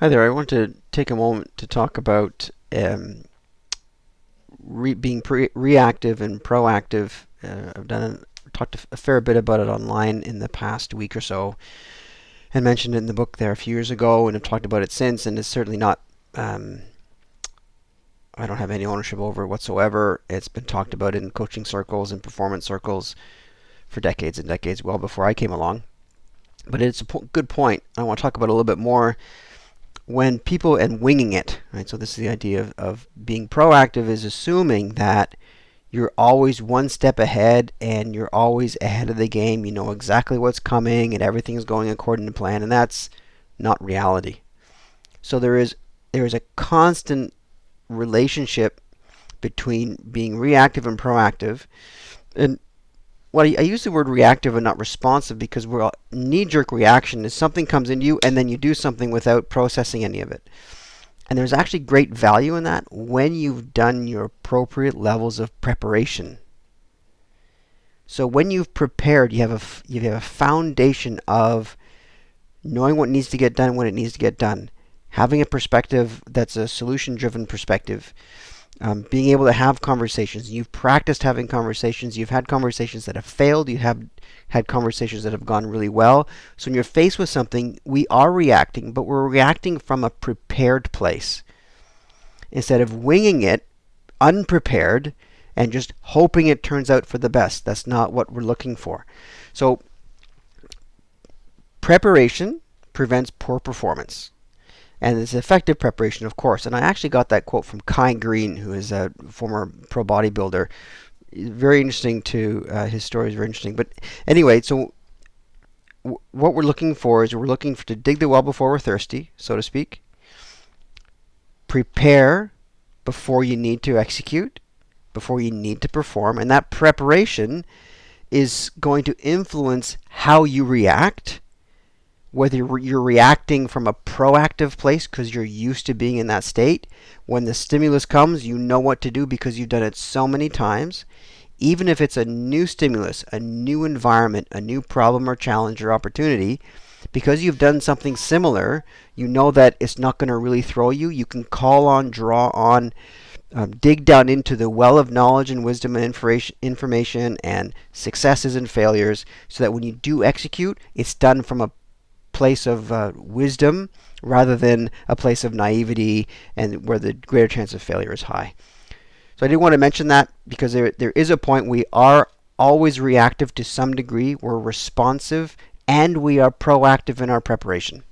Hi there. I want to take a moment to talk about being reactive and proactive. Talked a fair bit about it online in the past week or so, and mentioned it in the book there a few years ago, and have talked about it since. And it's certainly not. I don't have any ownership over it whatsoever. It's been talked about in coaching circles and performance circles for decades and decades, well before I came along. But it's a good point. I want to talk about it a little bit more when people and winging it, right? So this is the idea of being proactive is assuming that you're always one step ahead and you're always ahead of the game. You know exactly what's coming and everything is going according to plan, and that's not reality. So there is a constant relationship between being reactive and proactive. And I use the word reactive and not responsive because we're knee-jerk reaction is something comes into you and then you do something without processing any of it. And there's actually great value in that when you've done your appropriate levels of preparation. So when you've prepared, you have a foundation of knowing what needs to get done when it needs to get done, having a perspective that's a solution-driven perspective, being able to have conversations. You've practiced having conversations. You've had conversations that have failed. You have had conversations that have gone really well. So when you're faced with something, we are reacting, but we're reacting from a prepared place instead of winging it, unprepared, and just hoping it turns out for the best. That's not what we're looking for. So preparation prevents poor performance. And it's effective preparation, of course. And I actually got that quote from Kai Green, who is a former pro bodybuilder. Very interesting to his story is very interesting. But anyway, so what we're looking for is we're looking to dig the well before we're thirsty, so to speak. Prepare before you need to execute, before you need to perform, and that preparation is going to influence how you react. Whether you're reacting from a proactive place because you're used to being in that state, when the stimulus comes, you know what to do because you've done it so many times. Even if it's a new stimulus, a new environment, a new problem or challenge or opportunity, because you've done something similar, you know that it's not going to really throw you. You can call on, draw on, dig down into the well of knowledge and wisdom and information and successes and failures so that when you do execute, it's done from a place of wisdom rather than a place of naivety and where the greater chance of failure is high. So I did want to mention that because there is a point we are always reactive to some degree. We're responsive and we are proactive in our preparation.